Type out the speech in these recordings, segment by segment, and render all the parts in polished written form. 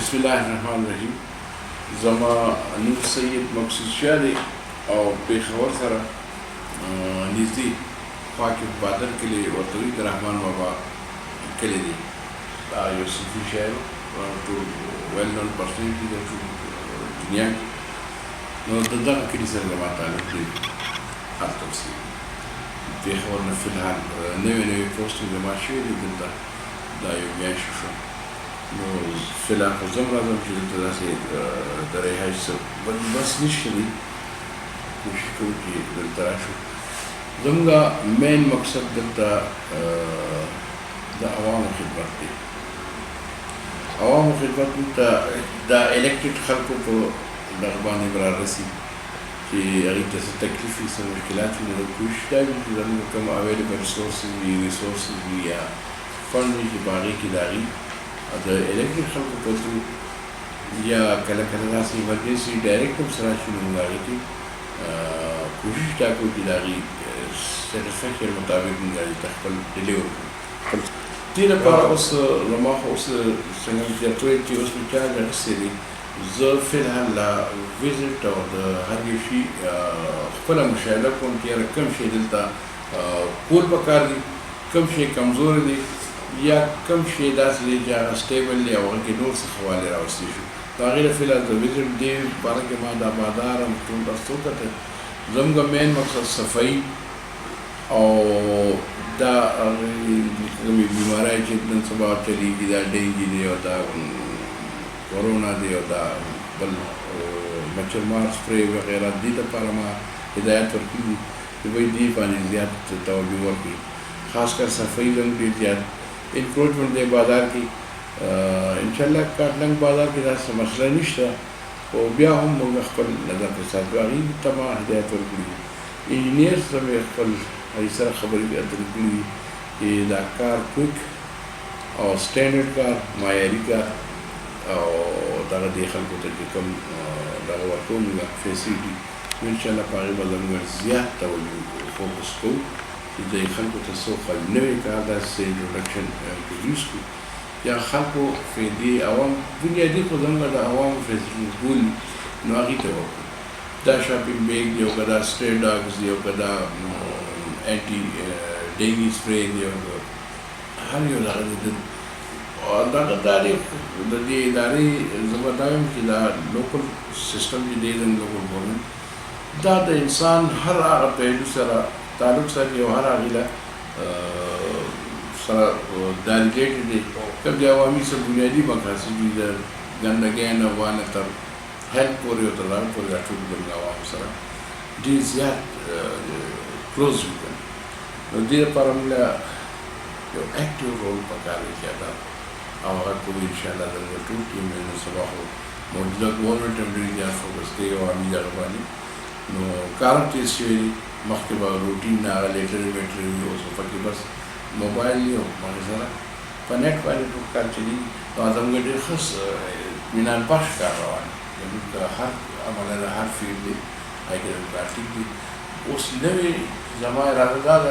बिस्मिल्लाहिर्रहमानिर्रहीम ज़मा नूर सैयद मकसूद शाह दे और पेशावर सरा निजी ख्वाक बादर के लिए और तरीक रहमान बाबा के लिए यो सूफी शायर तो वेल नोन पर्सनैलिटी द दुनिया नो ददा के लिए सर जमा ताल्लुक है हाल तफसील पेशावर में फ़िलहाल नए पोस्टिंग जमा शुरू दिलता दा यो गैश शो नो फ़िलहाल ज़म राज़म की तरह से दरियाई से बस निश्चित कोशिश करूँ कि दिलता शो ज़मगा मेन मकसद दिलता दा आवाम खिदमत दे आवाम खिदमत दिलता दा इलेक्टेड खल्कों को दरबान बरा रसी कि अगर जैसे तकलीफ़ी से मुश्किलात में लोग कोशिश करें कि ज़मगा कम अवेलेबल रिसोर्सेस भी या फंड की बागी की दागी अगर इलेक्टेड खल्कों को तो या कला से इमरजेंसी डायरेक्ट सराशी होगा कि कोशिश टाको की दागी सेटिस्फैक्शन मुताबिक गाड़ी तक डिलीवर तीन पर उस लम्हा उस संगम जतोई की उसमें क्या कर से ज़ फ़िलहाल ला विज़िट और हर किसी फला मुशाहिदा को उनकी रकम शे दिलता पूल पकार दी कम शे कमज़ोर दी या कम शे दास ले जा स्टेबल या उनके नूर से हवाले रावस्ती शो ताकि फ़िलहाल तो विज़िट दे बारह के मादा बादार हम तुम दस्तों का थे ज़मगा मेन मकसद सफाई और दा बीमारी जितने सबब चली कि दा डेंगू दे होता कोरोना दे होता बल मच्छर मार स्प्रे वगैरह दी तो पारमा हिदायत और की कि भाई दी पानी ज़्यादा तवज्जो की खासकर सफाई रंग दी ज़्यादा इंक्रोचमेंट दे बाजार की इंशाल्लाह काटलंग बाजार के साथ मसला निश्ता और ब्याह हम मुख्तल नज़र के साथ बागी तमाम हिदायत और की इंजीनियर सब खल ऐसा खबर भी अदरकी कि कार क्विक और स्टैंडर्ड कार मायारी कार और दागा देखल को तक कम दागा वर्कों में फैसिलिटी इंशाल्लाह पागे बदलूँगा ज़्यादा तवज्जो फोकस को कि देखल को तस्वीर खल नए कार से इंट्रोडक्शन के यूज़ को या खल को फ़ैदी आवाम बुनियादी को ज़मगा दा आवाम फैसिलिटी गुल नागी तो दा शॉपिंग बैग दियो कदा स्ट्रे डॉग्स दियो कदा एंटी डेंगू स्प्रे दियो हर यो लगा और दागदारी दे इदारे ज़बरदायम की दा लोकल सिस्टम की दे दन लोकल गवर्नमेंट दा द इंसान हर आग पहलू सरा ताल्लुक सर यो हर आगिला सरा डेलीगेट दे कब जवामी से बुनियादी मकासद इधर गंदगी न वाना तर हेल्प पूरे होता है पूरे अटूट बन आवाम सरा डी ज़्यादा क्लोज हुआ दी पर हमला जो एक्टिव रोल पका ले जाता और को इंशाल्लाह दंगल टूटी में सबा हो मौजूदा गवर्नमेंट एम्प्लॉई या फोकस के और अमी जागबानी नो कारम चीज़ मख्तबा रूटीन ना लेटर मेटर हो सोफा की बस मोबाइल ही हो माने सारा कनेक्ट वाले तो कार चली तो आदम गड्ढे खस मिनान पाश कर रहा है जब हर हमारा हर फील्ड में आगे प्लास्टिक की उस नए ज़माने राज़दार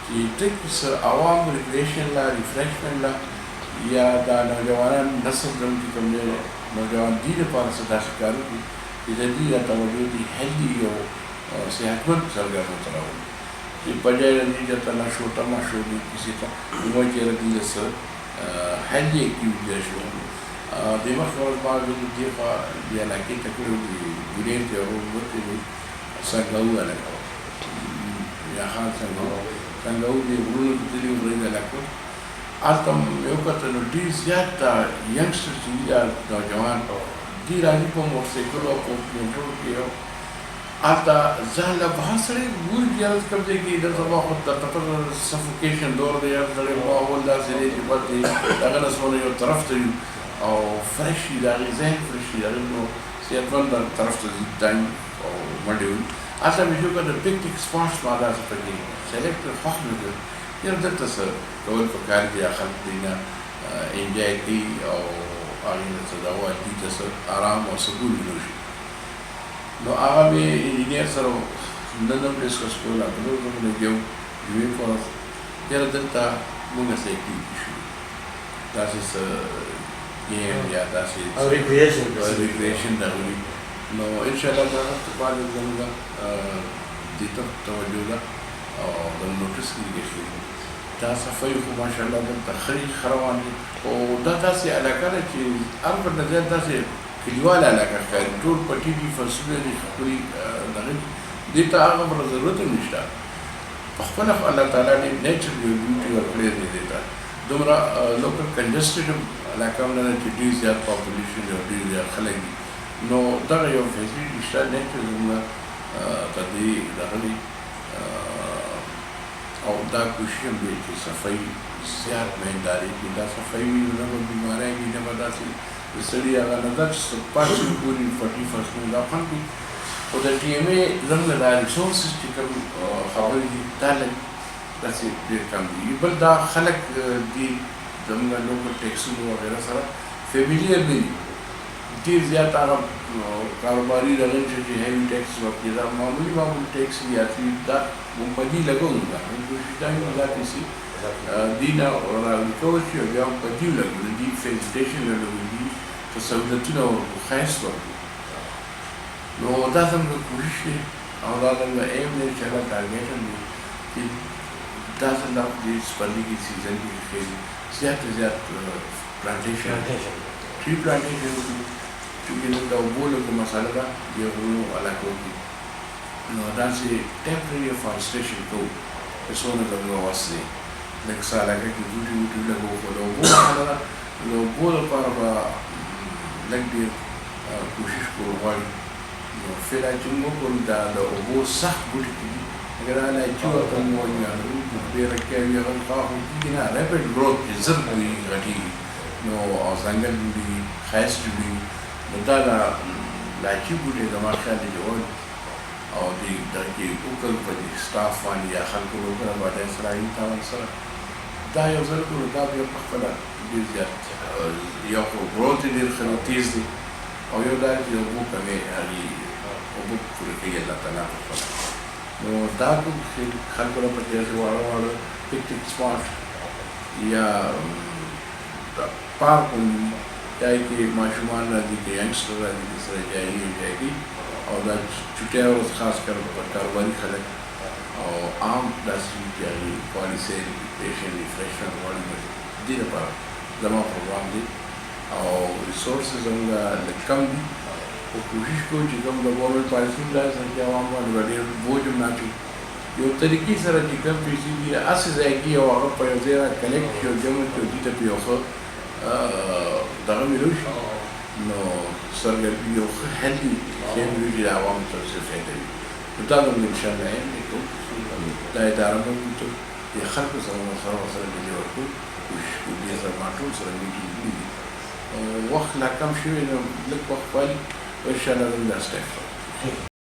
कि ट्रिक सर आवाम रिक्रिएशन ला रिफ्रेशमेंट ला या दा नौजवान नस्ल जम की कमरे नौजवान दीन पार से दाशिकार की जल्दी या तवज्जो दी हेल्दी और सेहतमंद सरगर्म होता रहो ये बजाय रही जाता ना छोटा माशो भी किसी का वो चेहरा दी जैसे हेल्दी एक्टिविटी शो दिमाग और बाग जो देखा या ना कि तकरीबन गुरेन के और वो तो संगाऊ अलग यहाँ संगाऊ भी उन्होंने दिल्ली में रहने लगा आज तम योगता डी ज़्यादा यंगस्टर्स या नौजवान दी राजी को मोटरसाइकिल को कंट्रोल किया आता ज़ाला बहुत सारे बुरी ज़्यादा कर देगी इधर सब होता तब सफोकेशन दौर दे यार सारे माहौल दार से लेके बढ़ते अगर सोने जो तरफ से और फ्रेश इधर ज़हन फ्रेश इधर तो सेहतमंद तरफ से टाइम और मंडे आता भी जो कर पिकनिक स्पॉट्स वाला से पहले सेलेक्ट फास्ट में यार दत्त सर कौन प्रकार की आखिर देना एंजॉय की और आगे से दवा दी जैसे आराम और सुकून मिलोगी नो आगे में इंजीनियर सर नंदन प्लेस का स्कूल आता है तो मैंने जो ड्रीम फॉर यार दत्ता मुझे से एक इशू ताकि گیم یا داسې او ریکریشن ریکریشن دغوي نو ان شاء الله دا باندې زموږ دې ته توجه ده او د نوټس کې دا صفای خو ماشاءالله د تخریج خروان دي او دا داسې علاقه ده چې هر په نظر داسې کلیواله علاقه ښکاري ټول پټي دي فصلونه دي ښکلي دغه دې ته هغه ضرورت نشته په خپله خو الله تعالی دې نیچر بیوټي ورکړې دی دې ته دومره لوکل کنجسټډ علاقه هم نه ده چې ډېر زیات پاپولیشن او ډېر زیات خلک دي نو دغه یو فیسیلیټي شته نیچر زموږ ته دې دغه دي او دا کوشش هم دی چې صفایي زیات مهمداري کړي دا صفایي وي نو نه به بیماری وي نه به داسې د سړي هغه نه ده چې پاتې پورې پټي فصلونه دا خوند کوي خو د ټي ایم ای زموږ دا ریسورسز چې کوم خبرې دي دا لږ داسې ډېر کم دي بل دا خلک دي زموږ لوکل ټیکسونو وغیره سره فیملیر نه دي ډېر زیات هغه کاروباري دغه چې هیوي ټیکس ورکړي دا معمولي ټیکس وي یا دا بدي لګول دا کوشش دا یو دا پیسې دي نه راولیکول شي او بیا هم بدي لګول دي فیسیلیټیشن لګول دي په سهولتونه او ښایست ورکړي نو دا زموږ کوشش دی او دا زموږ ایم دی چې هغه ټارګېټ هم دی چې دا زموږ د سپرلي کې سیزن کې ښایي زیات زیات پلانټیشن ټري پلانټیشن وکړي چونکې نن د اوبو لږه مسله ده د غرونو علاقو کې نو داسې ټیمپرري افارسټیشن کوو چې څونه زموږ وس دی لږ څه علاقه کې بوټي ووټي لګوو خو د اوبو مسله ده د اوبو لپاره به لږ ډېر کوشش کول غواړي نو فعلا چې موږ وکړو دا د اوبو سخت بوټي کې دي اگر الایچي ورته مو وایي ډېره کوي هغه خواخو کېږي نه ریپډ ګروت چې زر لویږي غټېږي نو او ځنګل جوړېږي ښایست جوړېږي نو دا د الایچي بوټي زما خیال دی جوړ او دغه کې وکړ په دې سټاف باندې یا خلکو وکړه باندې سره یې تاوان سره دا یو ځل کړو دا بیا په خپله ډېر زیات یو خو ګروت یې ډېر ښه تیز دی او یو دا چې اوبو کمې هغې اوبه پوره کوي الله تعالی په خپله نو دا کوم خلکو له پکې داسې واړه واړه پکټیک سپاټ یا پارک چاہے کہ معشومان راځي کې ینګسټر راځي چې سره جایي او دا چټیا ورځ خاص کر کاروباري خلک او عام داسې چې هغې پالیسۍ ریکریشن ریفریشمنټ غواړي دې لپاره زما پروګرام دی او ریسورسز زموږ لږ کم دي خو کوشش کوو چې کوم د ګورنمنټ پالیسي هم داسې چې عوام باندې به ډېر بوج هم نه اچوو یو طریقې سره چې کوم پیسې دي هسې ځای کېږي او هغه په یو ځای را کلکټ شي او جمع کړي او دې ته پې یو ښه دغه ملو شي نو سرګرمي یو ښه هیلدي شی ملو چې د عوامو ته څه فایده وي نو دا زموږ انشاءالله ایم دی کوو دا اداره به وکړو د خلکو سره ورسره ډیلي ورکړو کوشش کوو دې سره ما ټول سره میټینګونه دي وخت لا کم شوی نو لږ وخت غواړي انشاءالله زموږ دا سټیپ